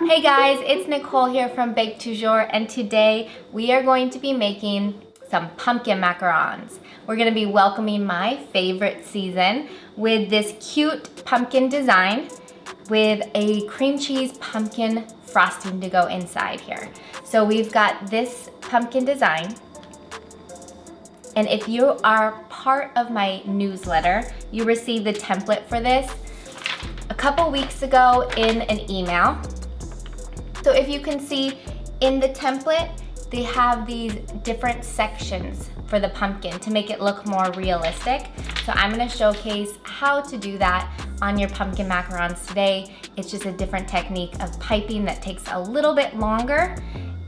Hey guys, it's Nicole here from Toujours, and today we are going to be making some pumpkin macarons. We're going to be welcoming my favorite season with this cute pumpkin design with a cream cheese pumpkin frosting to go inside here. So we've got this pumpkin design, and if you are part of my newsletter, you received the template for this a couple weeks ago in an email. So if you can see in the template, they have these different sections for the pumpkin to make it look more realistic. So I'm gonna showcase how to do that on your pumpkin macarons today. It's just a different technique of piping that takes a little bit longer,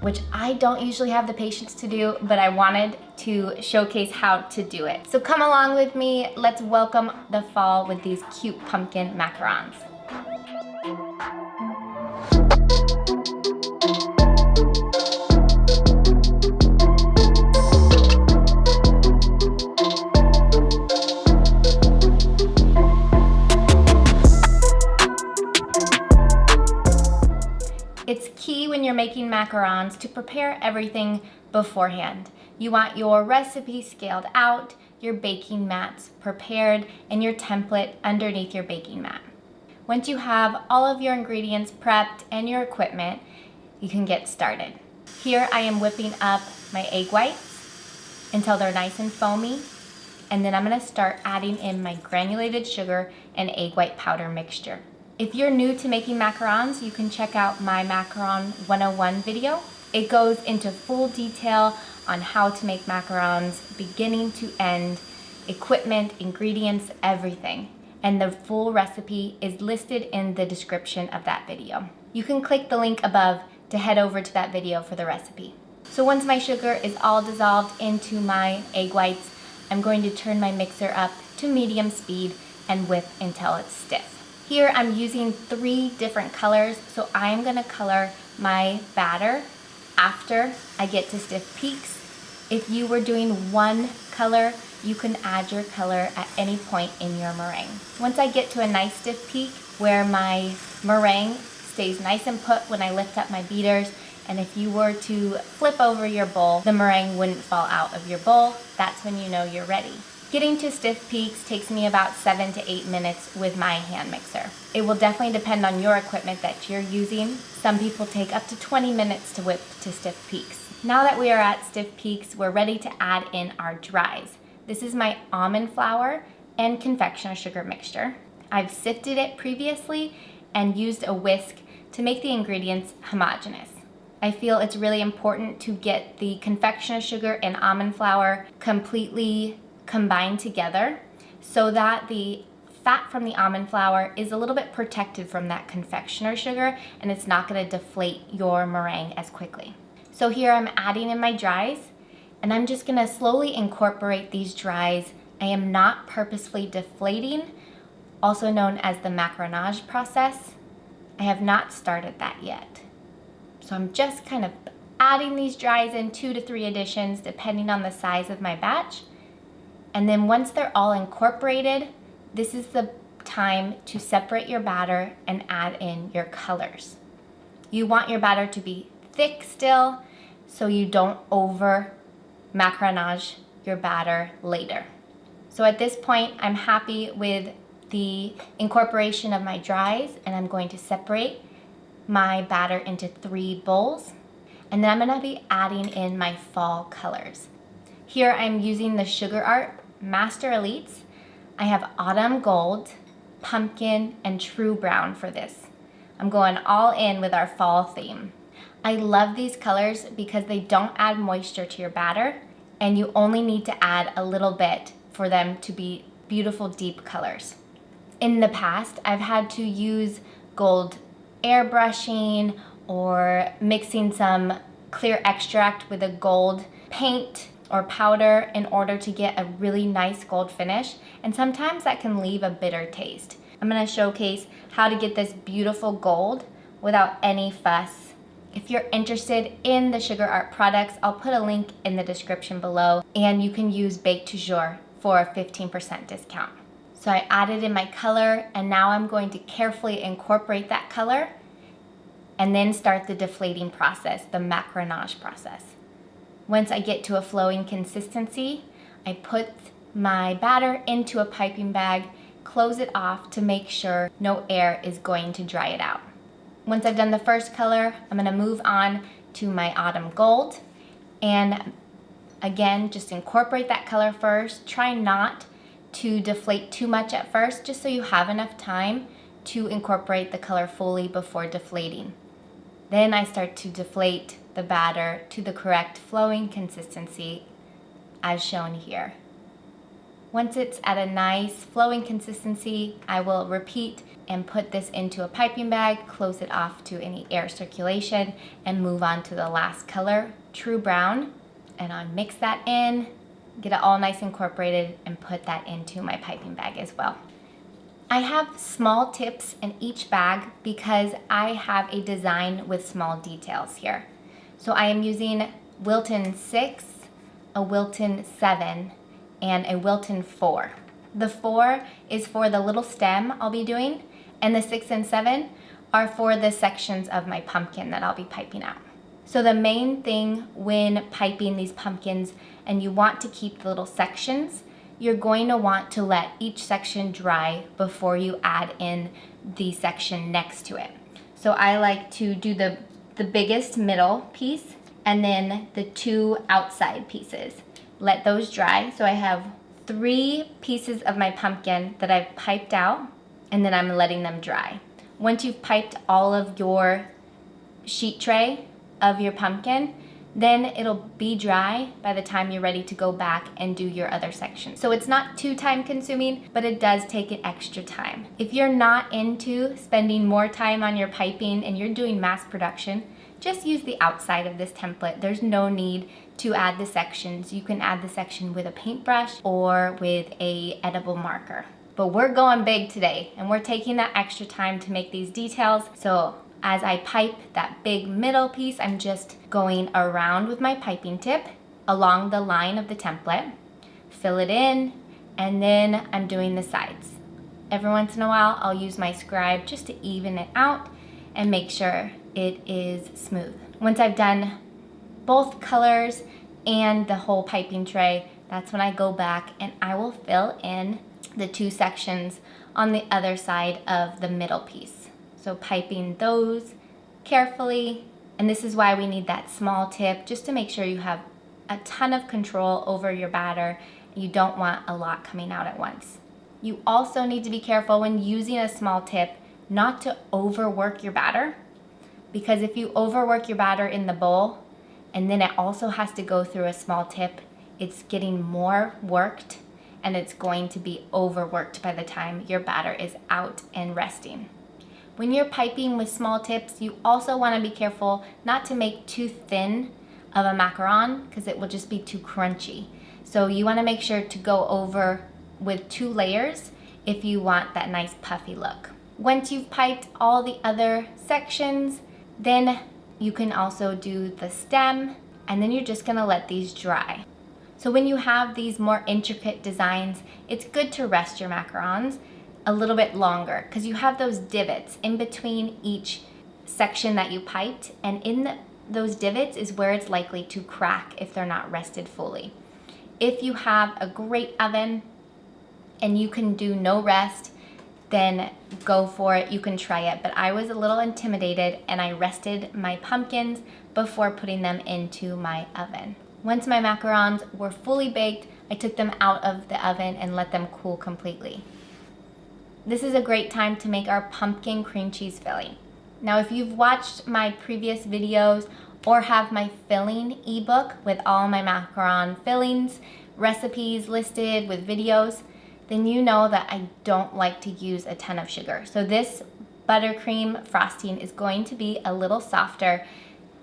which I don't usually have the patience to do, but I wanted to showcase how to do it. So come along with me, let's welcome the fall with these cute pumpkin macarons. It's key when you're making macarons to prepare everything beforehand. You want your recipe scaled out, your baking mats prepared, and your template underneath your baking mat. Once you have all of your ingredients prepped and your equipment, you can get started. Here I am whipping up my egg whites until they're nice and foamy, and then I'm gonna start adding in my granulated sugar and egg white powder mixture. If you're new to making macarons, you can check out my Macaron 101 video. It goes into full detail on how to make macarons, beginning to end, equipment, ingredients, everything. And the full recipe is listed in the description of that video. You can click the link above to head over to that video for the recipe. So once my sugar is all dissolved into my egg whites, I'm going to turn my mixer up to medium speed and whip until it's stiff. Here I'm using 3 different colors, so I'm gonna color my batter after I get to stiff peaks. If you were doing 1 color, you can add your color at any point in your meringue. Once I get to a nice stiff peak where my meringue stays nice and put when I lift up my beaters, and if you were to flip over your bowl, the meringue wouldn't fall out of your bowl, that's when you know you're ready. Getting to stiff peaks takes me about 7 to 8 minutes with my hand mixer. It will definitely depend on your equipment that you're using. Some people take up to 20 minutes to whip to stiff peaks. Now that we are at stiff peaks, we're ready to add in our dries. This is my almond flour and confectioner sugar mixture. I've sifted it previously and used a whisk to make the ingredients homogeneous. I feel it's really important to get the confectioner sugar and almond flour completely combined together so that the fat from the almond flour is a little bit protected from that confectioner sugar, and it's not going to deflate your meringue as quickly. So here I'm adding in my dries, and I'm just going to slowly incorporate these dries. I am not purposefully deflating, also known as the Macronaut process. I have not started that yet. So I'm just kind of adding these dries in 2 to 3 additions depending on the size of my batch. And then once they're all incorporated, this is the time to separate your batter and add in your colors. You want your batter to be thick still so you don't over macaronage your batter later. So at this point, I'm happy with the incorporation of my dries, and I'm going to separate my batter into 3 bowls. And then I'm gonna be adding in my fall colors. Here I'm using the Sugar Art Master Elites. I have Autumn Gold, Pumpkin, and True Brown for this. I'm going all in with our fall theme. I love these colors because they don't add moisture to your batter, and you only need to add a little bit for them to be beautiful deep colors. In the past, I've had to use gold airbrushing or mixing some clear extract with a gold paint or powder in order to get a really nice gold finish, and sometimes that can leave a bitter taste. I'm gonna showcase how to get this beautiful gold without any fuss. If you're interested in the Sugar Art products, I'll put a link in the description below, and you can use Toujours for a 15% discount. So I added in my color, and now I'm going to carefully incorporate that color and then start the deflating process, the Macronaut process. Once I get to a flowing consistency, I put my batter into a piping bag, close it off to make sure no air is going to dry it out. Once I've done the first color, I'm going to move on to my autumn gold, and again, just incorporate that color first. Try not to deflate too much at first, just so you have enough time to incorporate the color fully before deflating. Then I start to deflate the batter to the correct flowing consistency as shown here. Once it's at a nice flowing consistency, I will repeat and put this into a piping bag, close it off to any air circulation, and move on to the last color, true brown. And I'll mix that in, get it all nice incorporated, and put that into my piping bag as well. I have small tips in each bag because I have a design with small details here. So I am using Wilton 6, a Wilton 7, and a Wilton 4. The 4 is for the little stem I'll be doing, and the 6 and 7 are for the sections of my pumpkin that I'll be piping out. So the main thing when piping these pumpkins, and you want to keep the little sections, you're going to want to let each section dry before you add in the section next to it. So I like to do the biggest middle piece and then the 2 outside pieces. Let those dry. So I have 3 pieces of my pumpkin that I've piped out, and then I'm letting them dry. Once you've piped all of your sheet tray of your pumpkin, then it'll be dry by the time you're ready to go back and do your other section. So it's not too time consuming, but it does take an extra time. If you're not into spending more time on your piping and you're doing mass production, just use the outside of this template. There's no need to add the sections. You can add the section with a paintbrush or with a edible marker. But we're going big today, and we're taking that extra time to make these details. So as I pipe that big middle piece, I'm just going around with my piping tip along the line of the template, fill it in, and then I'm doing the sides. Every once in a while, I'll use my scribe just to even it out and make sure it is smooth. Once I've done both colors and the whole piping tray, that's when I go back and I will fill in the 2 sections on the other side of the middle piece. So piping those carefully, and this is why we need that small tip, just to make sure you have a ton of control over your batter. You don't want a lot coming out at once. You also need to be careful when using a small tip not to overwork your batter, because if you overwork your batter in the bowl and then it also has to go through a small tip, it's getting more worked and it's going to be overworked by the time your batter is out and resting. When you're piping with small tips, you also want to be careful not to make too thin of a macaron because it will just be too crunchy. So you want to make sure to go over with 2 layers if you want that nice puffy look. Once you've piped all the other sections, then you can also do the stem, and then you're just going to let these dry. So when you have these more intricate designs, it's good to rest your macarons a little bit longer because you have those divots in between each section that you piped, and in those divots is where it's likely to crack if they're not rested fully. If you have a great oven and you can do no rest, then go for it. You can try it. But I was a little intimidated and I rested my pumpkins before putting them into my oven. Once my macarons were fully baked, I took them out of the oven and let them cool completely. This is a great time to make our pumpkin cream cheese filling. Now, if you've watched my previous videos or have my filling ebook with all my macaron fillings, recipes listed with videos, then you know that I don't like to use a ton of sugar. So this buttercream frosting is going to be a little softer.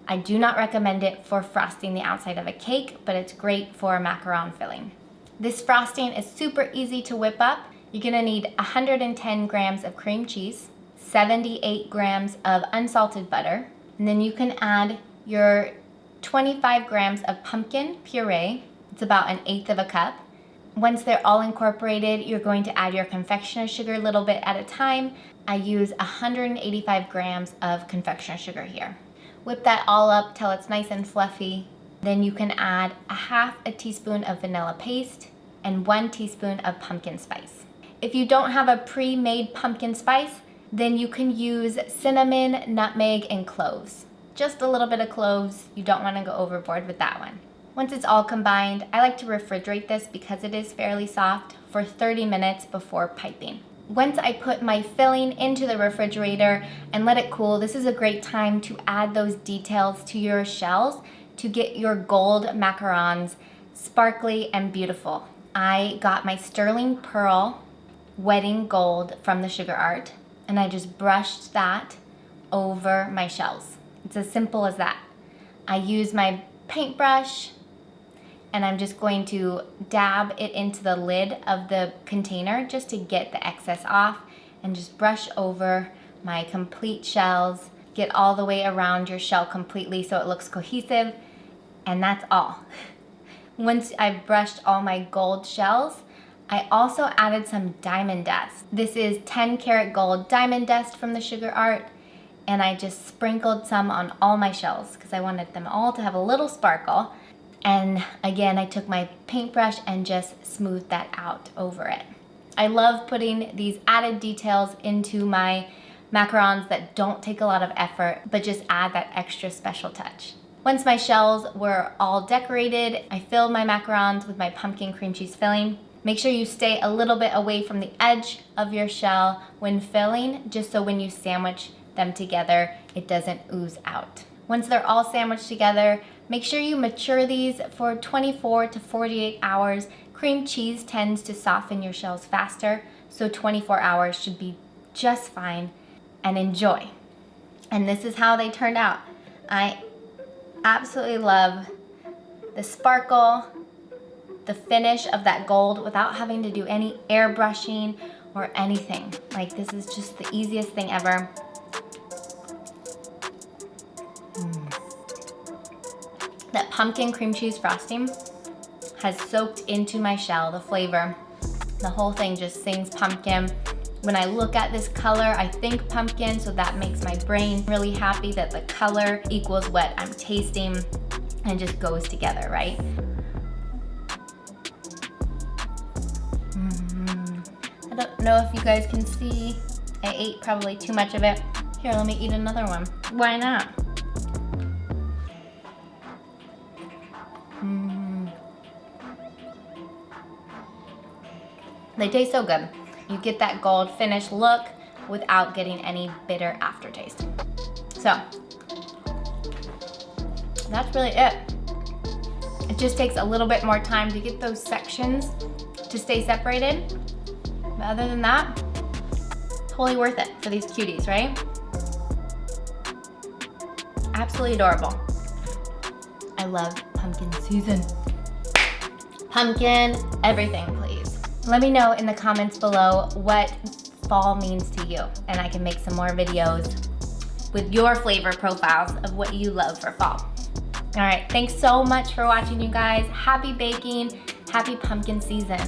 I do not recommend it for frosting the outside of a cake, but it's great for a macaron filling. This frosting is super easy to whip up. You're gonna need 110 grams of cream cheese, 78 grams of unsalted butter, and then you can add your 25 grams of pumpkin puree. It's about 1/8 of a cup. Once they're all incorporated, you're going to add your confectioner's sugar a little bit at a time. I use 185 grams of confectioner's sugar here. Whip that all up till it's nice and fluffy. Then you can add a half a teaspoon of vanilla paste and 1 teaspoon of pumpkin spice. If you don't have a pre-made pumpkin spice, then you can use cinnamon, nutmeg, and cloves. Just a little bit of cloves. You don't want to go overboard with that one. Once it's all combined, I like to refrigerate this because it is fairly soft for 30 minutes before piping. Once I put my filling into the refrigerator and let it cool, this is a great time to add those details to your shells to get your gold macarons sparkly and beautiful. I got my sterling pearl wedding gold from the Sugar Art, and I just brushed that over my shells. It's as simple as that. I use my paintbrush, and I'm just going to dab it into the lid of the container just to get the excess off, and just brush over my complete shells. Get all the way around your shell completely so it looks cohesive, and that's all. Once I've brushed all my gold shells, I also added some diamond dust. This is 10 karat gold diamond dust from the Sugar Art, and I just sprinkled some on all my shells because I wanted them all to have a little sparkle. And again, I took my paintbrush and just smoothed that out over it. I love putting these added details into my macarons that don't take a lot of effort, but just add that extra special touch. Once my shells were all decorated, I filled my macarons with my pumpkin cream cheese filling. Make sure you stay a little bit away from the edge of your shell when filling, just so when you sandwich them together, it doesn't ooze out. Once they're all sandwiched together, make sure you mature these for 24 to 48 hours. Cream cheese tends to soften your shells faster, so 24 hours should be just fine. And enjoy. And this is how they turned out. I absolutely love the sparkle, the finish of that gold without having to do any airbrushing or anything. Like, this is just the easiest thing ever. That pumpkin cream cheese frosting has soaked into my shell, the flavor. The whole thing just sings pumpkin. When I look at this color, I think pumpkin, so that makes my brain really happy that the color equals what I'm tasting and just goes together, right? I don't know if you guys can see. I ate probably too much of it. Here, let me eat another one. Why not? They taste so good. You get that gold finish look without getting any bitter aftertaste. So, that's really it. It just takes a little bit more time to get those sections to stay separated. But other than that, totally worth it for these cuties, right? Absolutely adorable. I love pumpkin season. Pumpkin, everything, please. Let me know in the comments below what fall means to you, and I can make some more videos with your flavor profiles of what you love for fall. All right, thanks so much for watching, you guys. Happy baking, happy pumpkin season.